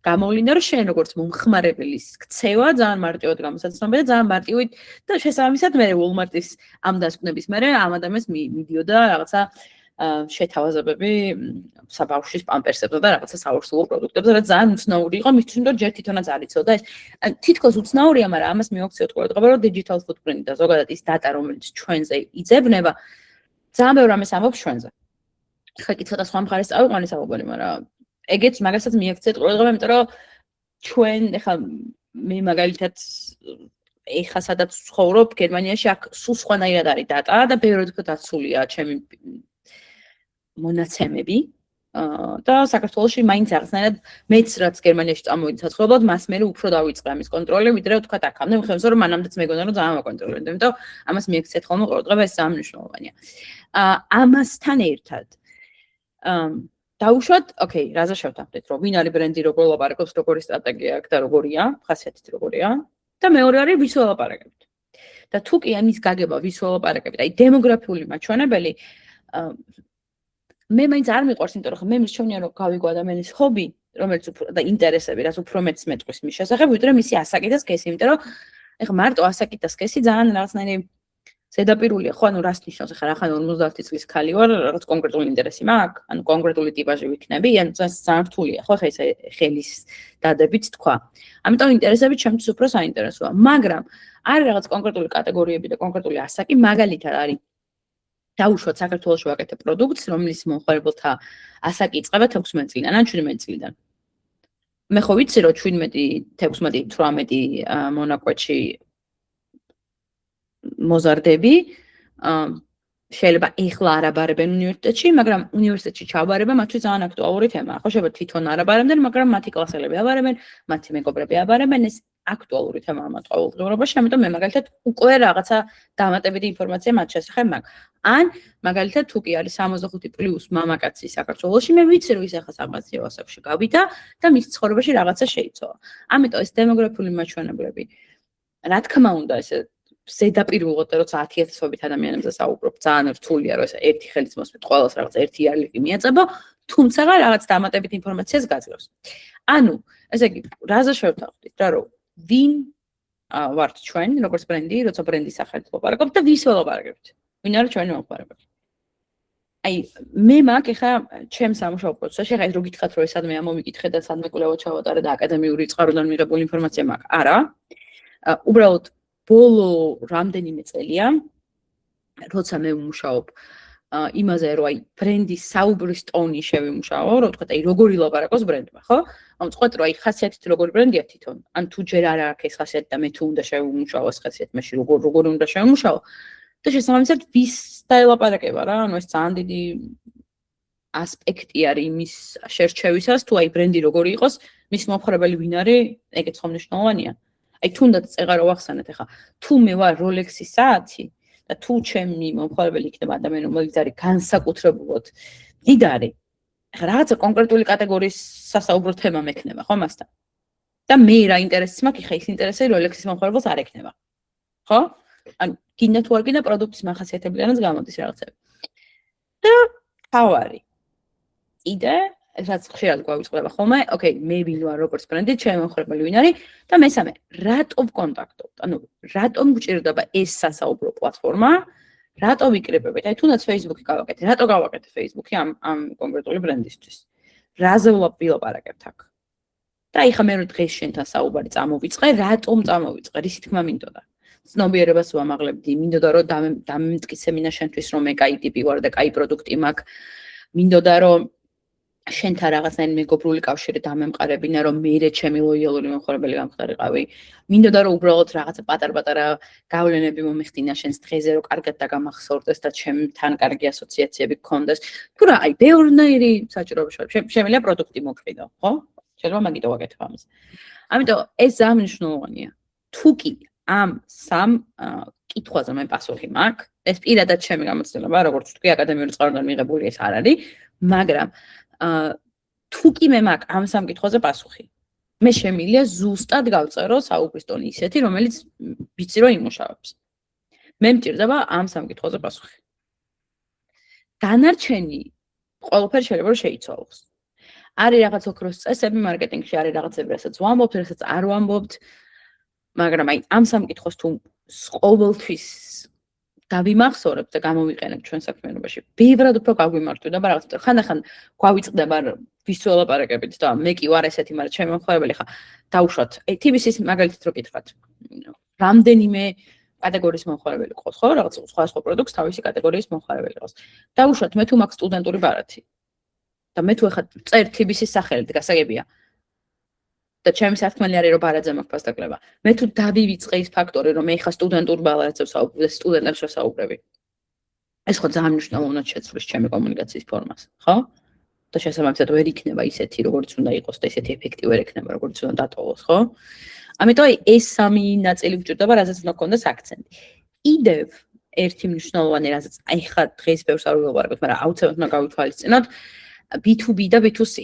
გამოვლინდა რომ შენ როგორც მომხმარებლის ქცევა ძალიან მარტივად გამოსაცნობია და ძალიან მარტივით და შესაბამისად მე Walmart-ის ამ დასკვნების მერე ამ ადამიანს მიდიოდა რაღაცა შეთავაზებები საბავშვის პამპერსებზე და რაღაცა საურსულო პროდუქტებზე, რაც ძალიან უცნაური იყო, მისთვის რომ ჯერ თვითონაც არ იცოდა ეს. თითქოს უცნაურია, მაგრამ ამას მივაქციოთ ყურადღება, რომ digital footprint და ზოგადად ის data, რომელიც ჩვენზე იძებნება, ძალიან ბევრ რამეს ამბობს ჩვენზე. ხა კი ცოტა სხვა მხარეს წავიყვანი საუბარი, მაგრამ ეგეც მაგასაც მივაქციეთ ყურადღება, იმიტომ რომ ჩვენ ეხლა მე მაგალითად ეხლა სადაც ვცხოვრობ გერმანიაში აქ სულ სხვანაირად არის data და ბევრად უფრო დაცულია ჩემი მონაცემები და საქართველოში მაინც რაღაცნაირად მეც რაც გერმანიაში წამოვიდი საცხოვრებლად მას მე უფრო დავიწყე ამის კონტროლი ვიდრე ვთქვათ აქამდე მხევსო რომ მანამდეც მეგონა რომ ძალიან მაკონტროლებდი იმიტომ ამას მიექცეთ ხოლმე ყურადღება ეს ძალიან მნიშვნელოვანია ამასთან ერთად დავუშვათ ოკეი რაზე შევთანხმდით რომ ვინ არის ბრენდი როგორ ლაპარაკობს როგორი სტრატეგია აქვს და როგორია ხასიათით როგორია და მეორე არის ვის ველაპარაკებთ და თუ კი ამის გაგება ვის ველაპარაკებთ აი დემოგრაფიული მაჩვენებელი მე მაინც არ მიყვარს, იმიტომ რომ მე მირჩევნია რომ გავიგო ადამიანის ჰობი, რომელიც უფრო და ინტერესები, რაც უფრო მეც მეტყვის მის შესახებ, ვიდრე მისი ასაკი და სქესი, იმიტომ რომ ეხლა მარტო ასაკი და სქესი ძალიან რაღაცნაირი ზედაპირულია, ხო, ანუ რას ნიშნავს, ეხლა რა ხან 50 წლის ქალი ვარ, რაღაც კონკრეტული ინტერესი მაქვს, ანუ კონკრეტული ტიპაჟი ვიქნები, ანუ ძალიან რთულია, ხო, ეხლა ეს ხელის დადებით თქვა. ამიტომ ინტერესები ჩემთვის უფრო საინტერესოა, მაგრამ არის რაღაც კონკრეტული კატეგორიები და კონკრეტული ასაკი, მაგალითად არის დავუშვათ საქართველოში ვაკეთებ პროდუქტს, რომლის მომხმარებელთა ასაკი იწყება 16 წლიდან ან 17 წლიდან. მე ხო ვიცი რომ 17, 16, 18 მონაკვეთში მოზარდები შეიძლება ეხლა არ აბარებენ უნივერსიტეტში, მაგრამ უნივერსიტეტში ჩაბარება მათთვის ძალიან აქტუალური თემაა. ხო შეიძლება თვითონ არ აბარებდნენ, მაგრამ მათი კლასელები აბარებენ, მათი მეგობრები აბარებენ, ეს აქტუალური თემაა მათ ყოველდღიურობაში, ამიტომ მე მაგალითად უკვე რაღაცა დამატებითი ინფორმაცია მათ შესახებ მაქვს. ან მაგალითად თუ კი არის 65+ მამაკაცი საქართველოში, მე ვიცი რომ ის ახლა სამყარო ასაკში გავიდა და მის ცხოვრებაში რაღაცა შეიცვალა. ამიტომ ეს დემოგრაფიული მაჩვენებლები რა თქმა უნდა ეს ზედაპირულად როცა 10,000-ობით ადამიანებზე საუბრობ, ძალიან რთულია რომ ეს ერთი ხელის მოსმით ყველას რაღაც ერთი იარლი მიეწებო, თუმცა რაღაც დამატებით ინფორმაციას გაძლევს. ანუ ესე იგი, რაზე შევთანხმდით რა რომ ვინ ვართ ჩვენ, როგორც ბრენდი, როცა ბრენდის სახელით ვაპარაკობთ და ვის ველაპარაკებთ? ვინ არის ჩვენი მომხმარებელი? აი, მე მაგ ეხა ჩემს სამუშაო პროცესში, ეხა რო გითხრათ რომ სადმე ამომიკითხე და სადმე კვლევა ჩავატარე და აკადემიური წყაროდან მიღებული ინფორმაცია მაქვს. არა. უბრალოდ ბოლო რამდენიმე წელია, როცა მე ვმუშაობ იმაზე, რომ აი ბრენდის საუბრის ტონი შევიმუშაო, რომ ვთქვათ, აი როგორი ლაპარაკობს ბრენდმა, ხო? ანუ ვთქვათ, რომ აი ხასიათით როგორი ბრენდია თვითონ. ან თუ ჯერ არ აქვს ეს ხასიათი და მე თუ უნდა შევიმუშაო ეს ხასიათი, მაშინ როგორ უნდა შევიმუშაო? და შესაბამისად ვის დაელაპარაკება რა, ანუ ეს ძალიან დიდი ასპექტი არის იმის შერჩევისას, თუ აი ბრენდი როგორი იყოს, მის მომხმარებელი ვინ არის, ეგეც ხომ მნიშვნელოვანია. აი თუნდაც წეღარო ვახსენეთ ახლა, თუ მე ვარ Rolex-ის საათი და თუ ჩემი მომხმარებელი იქნება ადამიანი, რომელიც არის განსაკუთრებულად მდიდარი, ახლა რაღაცა კონკრეტული კატეგორიის სასაუბრო თემა მექნება, ხო მასთან. და მე რა ინტერესს მაქვს, ხა ის ინტერესი Rolex-ის მომხმარებელს არ ექნება. ხო? ანუ გინდა თუ არ გინდა პროდუქტის მახასიათებლიანაც გამოდის რაღაცები. და თავარი. იდე, რაც ხშირად გვავიწყდება ხოლმე, ოკეი, მე ვინ ვარ როგორც ბრენდი, ჩემი მომხმარებელი ვინ არის და მესამე, რატო ვკონტაქტობთ? ანუ რატომ გვჭირდება ეს სასაუბრო პლატფორმა? რატო ვიკრიბებით? აი თუნდაც Facebook-ი გავაკეთე, რატო გავაკეთე Facebook-ი ამ კონკრეტული ბრენდისთვის? რაზე ვილაპარაკებთ აქ? და აი ხა მე რო დღეს შენთან საუბარი წამოვიწყე, რატომ წამოვიწყე? რისი თქმა მინდოდა? ცნობიერებას ვამაღლებდი, მინდოდა რომ დამემტკიცე მინა შენთვის რომ მე კაი ტიპი ვარ და კაი პროდუქტი მაქვს. მინდოდა რომ შენთან რაღაცნაირი მეგობრული კავშირი დამემყარებინა, რომ მე ჩემი ლოიალური მომხმარებელი გამხდარიყავი. მინდოდა რომ უბრალოდ რაღაცა პატარ-პატარა გავლენები მომეხდინა შენს დღეზე, რომ კარგად დაგამახსოვრდეს და ჩემთან კარგი ასოციაციები გქონდეს. თუ რა, აი ბევრნაირი საჭიროება შემიძლია პროდუქტი მოკრიდო, ხო? შეიძლება მაგითო ვაკეთებ ამას. ამიტომ ეს ძალიან მნიშვნელოვანია. თუ კი ამ სამ კითხვაზე მე პასუხი მაქვს. ეს პირადად ჩემი გამოცდილება, როგორც ვთქვი, აკადემიური წყაროდან მიღებული ეს არ არის, მაგრამ თუ კი მე მაქვს ამ სამ კითხვაზე პასუხი, მე შემიძლია ზუსტად გავწერო საუბრის ტონი ისეთი, რომელიც ვიცი რომ იმუშავებს. მე მჭირდება ამ სამ კითხვაზე პასუხი. დანარჩენი ყველაფერი შეიძლება რომ შეიცვალოს. არის რაღაც ოქროს წესები მარკეტინგში, არის რაღაცები, რასაც ვამბობთ, რასაც არ ვამბობთ, მაგრამ აი ამ სამკითხოს თუ ყოველთვის დავიმახსოვრებ და გამოვიყენებ ჩვენ საქმიანობაში. ბევრად უფრო გაგვიმართვდა და რაღაცა ხანდახან გვავიწყდება ვის ველაპარაკებით და მე კი ვარ ესეთი, მაგრამ ჩემი მომხმარებელი ხა დაუშვათ. TBC-ის მაგალითად რო კითხავთ. რამდენიმე კატეგორიის მომხმარებელი ყავს, ხო? რაღაც სხვა პროდუქტს თავისი კატეგორიის მომხმარებელი ყავს. დაუშვათ მე თუ მაქვს სტუდენტური ბარათი. და მე თუ ეხლა წერ TBC-ის სახელით გასაგებია. და ჩემი სათქმელი არის რომ ბარათზე მაქვს ფასდაკლება. მე თუ დავივიწყე ის ფაქტორი რომ მე ეხლა სტუდენტურ ბარათზე ვსაუბრობ, სტუდენტებს ვსაუბრები. ეს ხო ძალიან მნიშვნელოვნად შეცვლის ჩემი კომუნიკაციის ფორმას, ხო? და შესაბამისად ვერ იქნება ისეთი როგორც უნდა იყოს და ისეთი ეფექტი ვერ ექნება როგორც უნდა დატოვოს, ხო? ამიტომ ეს სამი ნაწილი ვჭირდება, რასაც უნდა გქონდეს აქცენტი. კიდევ ერთი მნიშვნელოვანი რასაც აი ხა დღეს ბევრს არ ვილაპარაკობთ, მაგრამ აუცილებლად უნდა გავითვალისწინოთ B2B და B2C.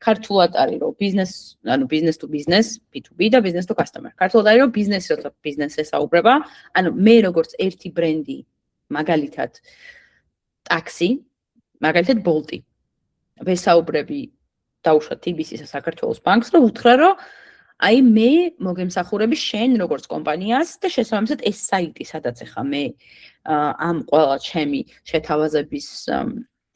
ქართულად არის რომ business to business, B2B და business to customer. ქართულად არის რომ business როცა business-ზე საუბრება, ანუ მე როგორც ერთი ბრენდი, მაგალითად ტაქსი, მაგალითად Bolt-ი. ვესაუბრები დაუშვათ TBC-ს საქართველოს ბანკს და უთხრა რომ აი მე მოგემსახურები შენ როგორც კომპანიას და შესაბამისად ეს საიტი სადაც ახლა მე ამ ყველა ჩემი შეთავაზების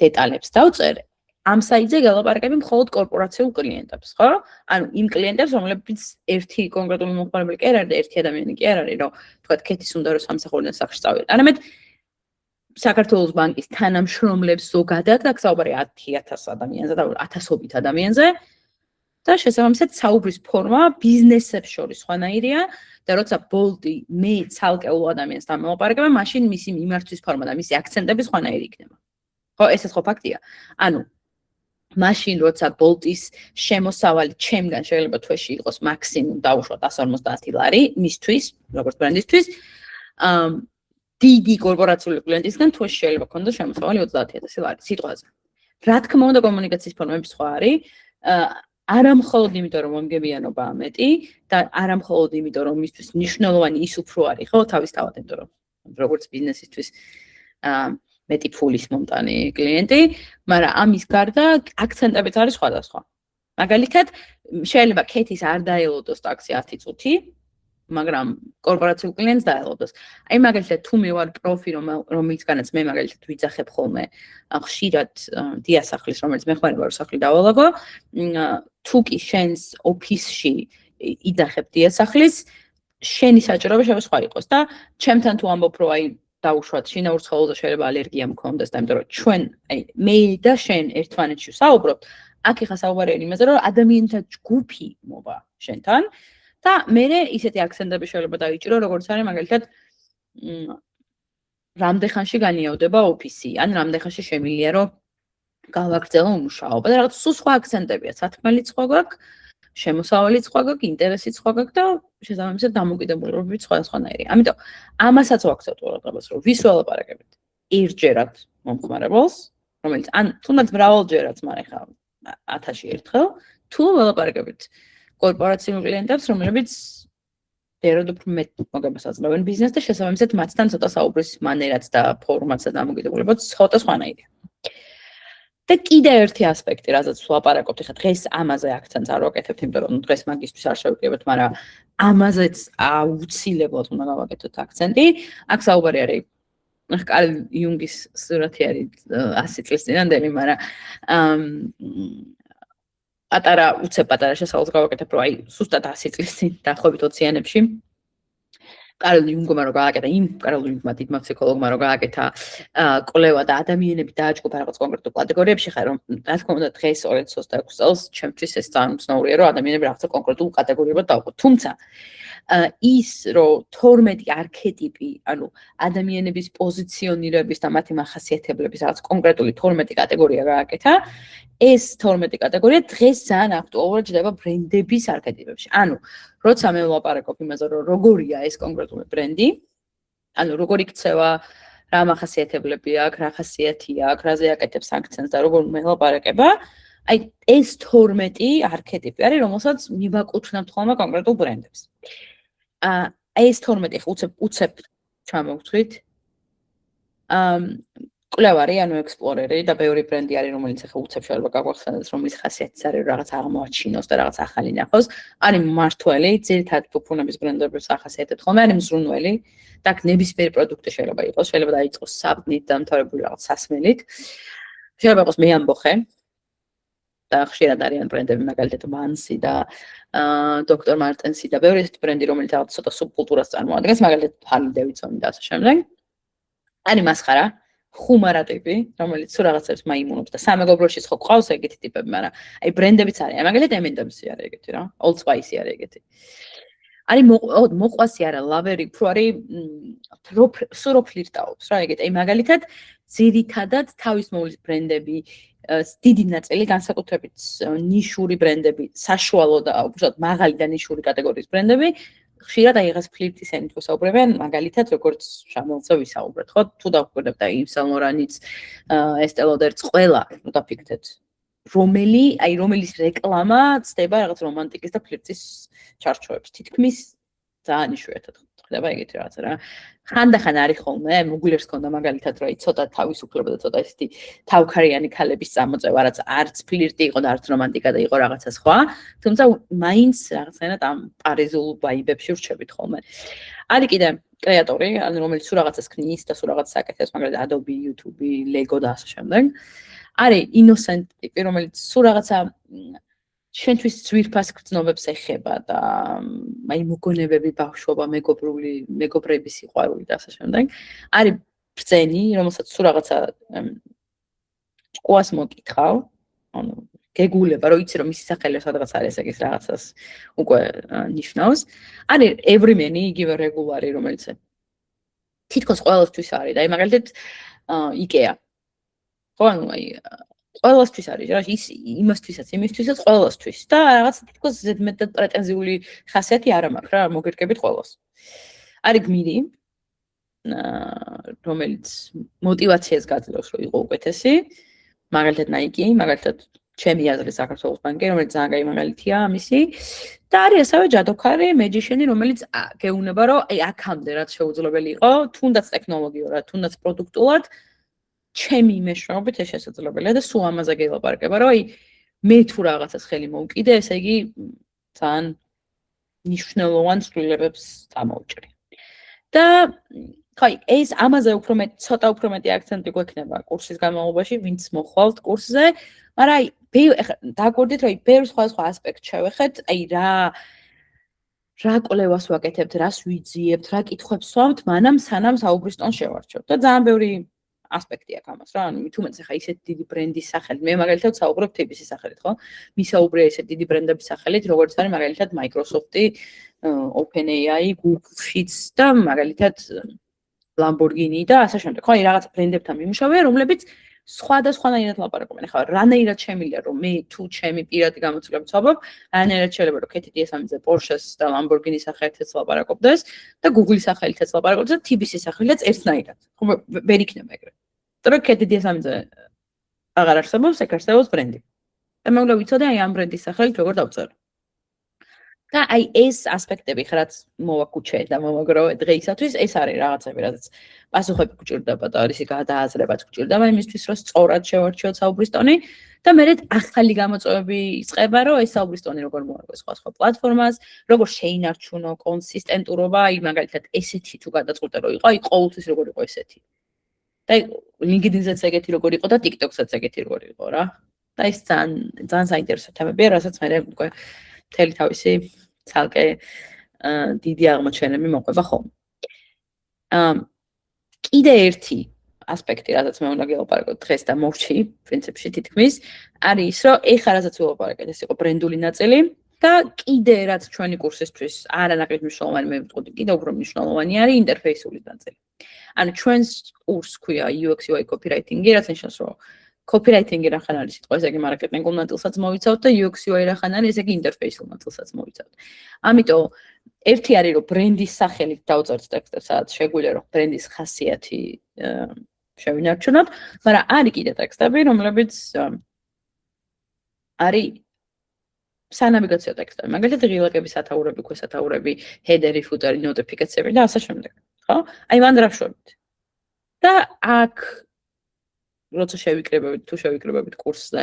დეტალებს დავწერე ამ საიტზე გელაპარაკები მხოლოდ კორპორაციულ კლიენტებს, ხო? ანუ იმ კლიენტებს, რომლებიც ერთი კონკრეტული მომხმარებელი კი არ არის და ერთი ადამიანი კი არ არის, რომ თქვათ კეთის უნდა რომ სამსახურიდან სახში წავიდეთ. არამედ საქართველოს ბანკის თანამშრომლებს ზოგადად აქ საუბარი 10,000 ადამიანზე და 1000-ობით ადამიანზე და შესაბამისად საუბრის ფორმა ბიზნესებს შორის სხვანაირია და როცა Bolt-ი მე ცალკეულ ადამიანს დამელაპარაკებ, მაშინ მისი მიმართვის ფორმა და მისი აქცენტები სხვანაირი იქნება. ხო, ესეც ხო ფაქტია. ანუ მაშინ როცა Bolt-ის შემოსავალი ჩემგან შეიძლება თვეში იყოს მაქსიმუმ დაუშვათ 150 ლარი მისთვის, როგორც ბრენდისთვის, დიდი კორპორაციული კლიენტისგან თვეში შეიძლება ქონდეს შემოსავალი 30,000 ლარი სიტყვაზე. რა თქმა უნდა კომუნიკაციის ფორმები სხვა არის, არა მხოლოდ იმიტომ რომ მომგებიანობაა მეტი და არა მხოლოდ იმიტომ რომ მისთვის მნიშვნელოვანი ის უფრო არის, ხო, თავისთავად, იმიტომ რომ როგორც ბიზნესისთვის მეტი ფულის მომტანი კლიენტი, მაგრამ ამის გარდა აქცენტებიც არის სხვადასხვა. მაგალითად, შეიძლება კეთის არ დაელოდოს ტაქსი 10 წუთი, მაგრამ კორპორაციულ კლიენტს დაელოდოს. აი მაგალითად, თუ მე ვარ პროფი, რომელიცგანაც მე მაგალითად ვიძახებ ხოლმე ხშირად დიასახლის, რომელიც მეხმარება რომ სახლი დავალაგო, თუ კი შენს ოფისში იძახებ დიასახლის, შენი საჭიროება შეიძლება სხვა იყოს და ჩემთან თუ ამბობ რომ აი დაუშვათ შინაურ ცხოველზე შეიძლება ალერგია მქონდეს და იმიტომ რომ ჩვენ აი მე და შენ ერთმანეთში ვსაუბრობთ, აქ ეხა საუბარი არის იმაზე რომ ადამიანთა ჯგუფი მოვა შენთან და მე ისეთი აქცენტები შეიძლება დავიჭირო როგორც არის მაგალითად რამდენ ხანში განიავდება ოფისი ან რამდენ ხანში შემილია რომ გავაგრძელო მუშაობა და რაღაც სულ სხვა აქცენტებია, სათქმელიც სხვა გვაქვს, შემოსავალიც სხვა გვაქვს, ინტერესიც სხვა გვაქვს და შესაბამისად დამოკიდებულებებიც სხვადასხვანაირია. ამიტომ ამასაც ვაქცევთ ყურადღებას, რომ ვის ველაპარაკებით ერთჯერად მომხმარებელს, რომელიც ან თუნდაც მრავალჯერად, მაგრამ ხა 1000-ში ერთხელ, თუ ველაპარაკებით კორპორაციულ კლიენტებს, რომლებიც ბევრად უფრო მეტ მოგებას აძლევენ ბიზნესს და შესაბამისად მათთან ცოტა საუბრის მანერაც და ფორმაც და დამოკიდებულებაც ცოტა სხვანაირია. და კიდე ერთი ასპექტი, რასაც ვლაპარაკობთ, ხა დღეს ამაზე აქცენტს არ ვაკეთებთ, იმიტომ რომ დღეს მაგისთვის არ შევიკრიბებთ, მაგრამ ამაზეც აუცილებლად უნდა გავაკეთოთ აქცენტი. აქ საუბარი არის კარლ იუნგის სურათი არის 100 წლის წინანდელი, მაგრამ პატარა შესავალს გავაკეთებ, რომ აი სუსტად 100 წლის წინ დაახლოებით 20-იანებში კარლ იუნგმა რო გააკეთა კარლ იუნგმა დიდმა ფსიქოლოგმა რო გააკეთა კვლევა და ადამიანები დააჯგუფა რაღაც კონკრეტულ კატეგორიებში, ხა რომ რა თქმა უნდა დღეს 2026 წელს ჩემთვის ეს ძალიან უცნაურია, რომ ადამიანები რაღაცა კონკრეტულ კატეგორიებად დავყოთ. თუმცა ის რომ 12 არქეტიპი, ანუ ადამიანების პოზიციონირების და მათი მახასიათებლების რაღაც კონკრეტული 12 კატეგორია გააკეთა, ეს 12 კატეგორია დღეს ძალიან აქტუალურად ჯდება ბრენდების არქეტიპებში. ანუ როცა მე ვლაპარაკობ იმაზე, რომ როგორია ეს კონკრეტული ბრენდი, ანუ როგორ იქცევა, რა მახასიათებლები აქვს, რა ხასიათი აქვს, რაზე აკეთებს აქცენტს და როგორ მე ვლაპარაკება, აი ეს 12 არქეტიპი არის, რომელსაც მივაკუთვნებთ ხოლმე კონკრეტულ ბრენდებს. ეს 12 უცებ ჩამოვთვლით. კვლევარი, ანუ ექსპლორერი და ბევრი ბრენდი არის, რომელიც ახლა უცებ შეიძლება გაგვახსენოთ, რომლის ხასიათიც არის, რაღაც აღმოაჩინოს და რაღაც ახალი ნახოს. არის მმართველი, ძირითადად ფუფუნების ბრენდების ახასიათებთ ხოლმე, არის მზრუნველი და აქ ნებისმიერი პროდუქტი შეიძლება იყოს, შეიძლება დაიწყოს საბნით, დამთავრებული რაღაც სასმელით. შეიძლება იყოს მეამბოხე და ხშირად არიან ბრენდები, მაგალითად მანსი და დოქტორ მარტენსი და ბევრი ესეთი ბრენდი, რომელიც რაღაც ცოტა სუბკულტურას წარმოადგენს, მაგალითად ჰარლი დევიდსონი და ასე შემდეგ. არის მასხარა ხუმარა ტიპი, რომელიც სულ რაღაცებს მაიმუნობს და სამეგობროში ხო ყავს ეგეთი ტიპები, მაგრამ აი ბრენდებიც არის. მაგალითად M&M's არის ეგეთი რა, Old Spice არის ეგეთი. არის მოყვასი არა, ლავერი, უფრო არის სურო ფლირტაობს რა ეგეთი. აი მაგალითად ძირითადად თავის მოვლის ბრენდები, დიდი ნაწილი განსაკუთრებით ნიშური ბრენდები, საშუალო და უბრალოდ მაღალი და ნიშური კატეგორიის ბრენდები ხშირად აი ეხას ფლირტის ენით ვისაუბრებენ, მაგალითად როგორც შანელზე ვისაუბრეთ, ხო? თუ დავგვირდებ და იმ Saint Laurent-იც, Estée Lauder-ც ყველა, ნუ დაფიქრდეთ. რომელის რეკლამა ცდება რაღაც რომანტიკის და ფლირტის ჩარჩოებს. თითქმის ძალიან იშვიათად ხდება ეგეთი რაღაცა რა. ხანდახან არის ხოლმე, მუგლერს ქონდა მაგალითად რა, ცოტა თავისუფლება და ცოტა ისეთი თავქარიანი ქალების წამოწევა, რაც არც ფლირტი იყო და არც რომანტიკა და იყო რაღაცა სხვა, თუმცა მაინც რაღაცნაირად ამ პარიზულ ვაიბებში ვრჩებით ხოლმე. არის კიდე კრეატორი, ანუ რომელიც სულ რაღაცას ქმნის და სულ რაღაცას აკეთებს, მაგალითად Adobe, YouTube, Lego და ასე შემდეგ. არის innocent ტიპი, რომელიც სულ რაღაცა შენთვის ძვირფას გრძნობებს ეხება და აი მოგონებები, ბავშვობა, მეგობრების სიყვარული და ასე შემდეგ. არის ბრძენი, რომელსაც სულ რაღაცა ჭკუას მოკითხავ, ანუ გეგულება, რომ იცი რომ მისი სახელი სადღაც არის ეგის რაღაცას უკვე ნიშნავს. არის ევრიმენი, იგივე რეგულარი, რომელიც თითქოს ყველასთვის არის და აი მაგალითად IKEA. ხო, ანუ აი ყველასთვის არის რა, ის იმასთვისაც, იმისთვისაც ყველასთვის და რაღაც თითქოს ზედმეტად პრეტენზიული ხასიათი არ მაქვს რა, მოგერკებით ყველას. არის გმირი, რომელიც მოტივაციას გაძლევს, რომ იყო უკეთესი, მაგალითად Nike, მაგალითად ჩემი აზრით საქართველოს ბანკი, რომელიც ძალიან კაი მაგალითია ამისი და არის ასევე ჯადოქარი, magician-ი, რომელიც გეუბნება, რომ აი აქამდე რაც შეუძლებელი იყო, თუნდაც ტექნოლოგიურად, თუნდაც პროდუქტულად ჩემი მეშვეობით ეს შესაძლებელია და სულ ამაზე გელაპარაკება, რომ აი მე თუ რაღაცას ხელი მოვკიდე, ესე იგი ძალიან მნიშვნელოვან ცვლილებებს წამოვჭრი. და ხაი, ეს ამაზე უფრო მეტი, ცოტა უფრო მეტი აქცენტი გვექნება კურსის განმავლობაში, ვინც მოხვალთ კურსზე, მაგრამ აი დაგვირდით, რომ აი ბევრ სხვა ასპექტს შევეხეთ, აი რა კვლევას ვაკეთებთ, რას ვიძიებთ, რა კითხვებს ვამთ, მანამ სანამ საუბრისტონ შევარჩევთ და ძალიან ბევრი ასპექტი აქვს ამას რა, ანუ თუმცა ხა ისეთ დიდი ბრენდის სახელით, მე მაგალითად საუბრობ TBC-ის სახელით, ხო? მისაუბრია ისეთ დიდი ბრენდების სახელით, როგორც არის მაგალითად Microsoft-ი, OpenAI, Google-იც და მაგალითად Lamborghini და ასე შემდეგ. ხო, აი რაღაც ბრენდებთან მიმუშავია, რომლებიც სხვადასხვანაირად ლაპარაკობენ. ახლა რანაირად შემიძლია რომ მე თუ ჩემი პირადი გამოცდილებით ვსაუბრობ, რანაირად შეიძლება რომ ქეთი დიასამიძე Porsche-ს და Lamborghini-ის სახელითაც ლაპარაკობდეს და Google-ის სახელითაც ლაპარაკობდეს და TBC-ის სახელითაც ერთნაირად. ხო, ვერ იქნება ეგრე. მაგრამ ქეთი დიასამიძე აღარ არსებობს, ეგ არსებობს ბრენდი. და მე უნდა ვიცოდე აი ამ ბრენდის სახელით როგორ დავწერო. და აი ეს ასპექტები ხარაც მოვაკუჩე და მომაგროვე დღეისათვის ეს არის რაღაცები, რაც პასუხები გჭირდება და რისი გადააზრებაც გჭირდება იმისთვის, რომ სწორად შევარჩიოთ საუბრის ტონი და მერე ახალი გამოწვევები იწყება, რომ ეს საუბრის ტონი როგორ მოარგო სხვა პლატფორმას, როგორ შეინარჩუნო კონსისტენტურობა, აი მაგალითად ესეთი თუ გადაწყვეტე რომ იყო, აი ყოველთვის როგორ იყო ესეთი. და აი LinkedIn-ზეც ეგეთი როგორ იყო და TikTok-საც ეგეთი როგორ იყო რა. და ეს ძალიან საინტერესო თემებია, რასაც მე უკვე მთელი თავისი ცალკე დიდი აღმოჩენები მოყვება ხოლმე. კიდე ერთი ასპექტი, რასაც მე უნდა გელაპარაკოთ დღეს და მოვჩი, პრინციპში თითქმის, არის ის, რომ ეხლა რასაც ვილაპარაკეთ, ეს იყო ბრენდული ნაწილი და კიდე რაც ჩვენი კურსისთვის არანაკლებ მნიშვნელოვანი, მე ვიტყოდი, კიდე უფრო მნიშვნელოვანი არის ინტერფეისული ნაწილი. ანუ ჩვენს კურსს ქვია UX UI copywriting-ი, რაც ნიშნავს, რომ copywriting-ი რახან არის სიტყვა, ესე იგი მარკეტინგულ ნაწილსაც მოვიცავთ და UX UI რახან არის, ესე იგი ინტერფეისულ ნაწილსაც მოვიცავთ. ამიტომ ერთი არის, რომ ბრენდის სახელით დავწერთ ტექსტებს, სადაც შეგვიძლია, რომ ბრენდის ხასიათი შევინარჩუნოთ, მაგრამ არის კიდე ტექსტები, რომლებიც არის სანავიგაციო ტექსტები. მაგალითად, ღილაკების სათაურები, ქვესათაურები, ჰედერი, ფუტერი, ნოტიფიკაციები და ასე შემდეგ. ხო? აი მან რა ვშორებით. და აქ როცა შევიკრიბებით, თუ შევიკრიბებით კურსზე,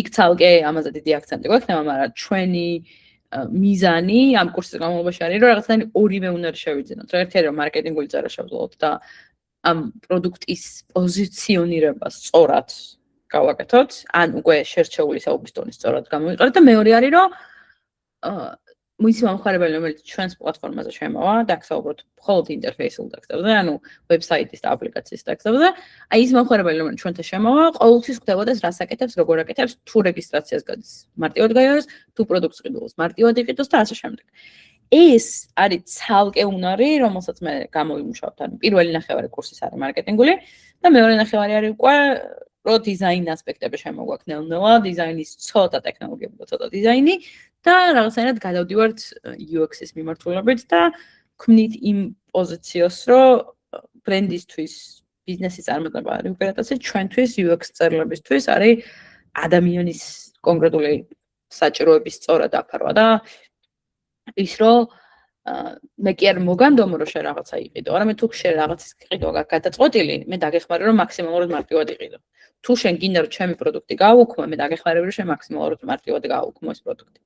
იქ ცალკე ამაზე დიდი აქცენტი გვექნება, მაგრამ ჩვენი მიზანი ამ კურსის განმავლობაში არის, რომ რაღაცნაირი ორივე უნარი შევიძინოთ. ერთი არის რომ მარკეტინგული წერა შევძლოთ და ამ პროდუქტის პოზიციონირებას სწორად გავაკეთოთ, ან უკვე შერჩეული საუბრის ტონის სწორად გამოვიყარეთ და მეორე არის რომ მის მომხმარებელი რომელიც ჩვენს პლატფორმაზე შემოვა და აქ საუბრობთ მხოლოდ ინტერფეისულ ტექსტებზე, ანუ ვებსაიტის და აპლიკაციის ტექსტებზე, აი ის მომხმარებელი რომელიც ჩვენთან შემოვა, ყოველთვის ხვდებოდეს რას აკეთებს, როგორ აკეთებს, თუ რეგისტრაციას გადის, მარტივად გაიაროს, თუ პროდუქტს ყიდულობს, მარტივად იყიდოს და ასე შემდეგ. ეს არის ცალკე უნარი, რომელსაც მე გამოვიმუშავებთ, ანუ პირველი ნახევარი კურსის არის მარკეტინგული და მეორე ნახევარი არის უკვე რო დიზაინ ასპექტები შემოგვაქვს ნელ-ნელა, დიზაინის ცოტა ტექნოლოგიები და ცოტა დიზაინი და რაღაცნაირად გადავდივართ UX-ის მიმართულებით და ქმნით იმ პოზიციას, რომ ბრენდისთვის ბიზნესის წარმატება არის უპირატესად ჩვენთვის UX წერლებისთვის არის ადამიანის კონკრეტული საჭიროების სწორად დაფარვა და ის რომ მე კი არ მოგანდომო რომ შე რაღაცა იყიდო, არამედ თუ შე რაღაცის იყიდო გადაწყვეტილი, მე დაგეხმარე რომ მაქსიმალურად მარტივად იყიდო. თუ შენ გინდა რომ ჩემი პროდუქტი გააუქმო, მე დაგეხმარები რომ შენ მაქსიმალურად მარტივად გააუქმო ეს პროდუქტი.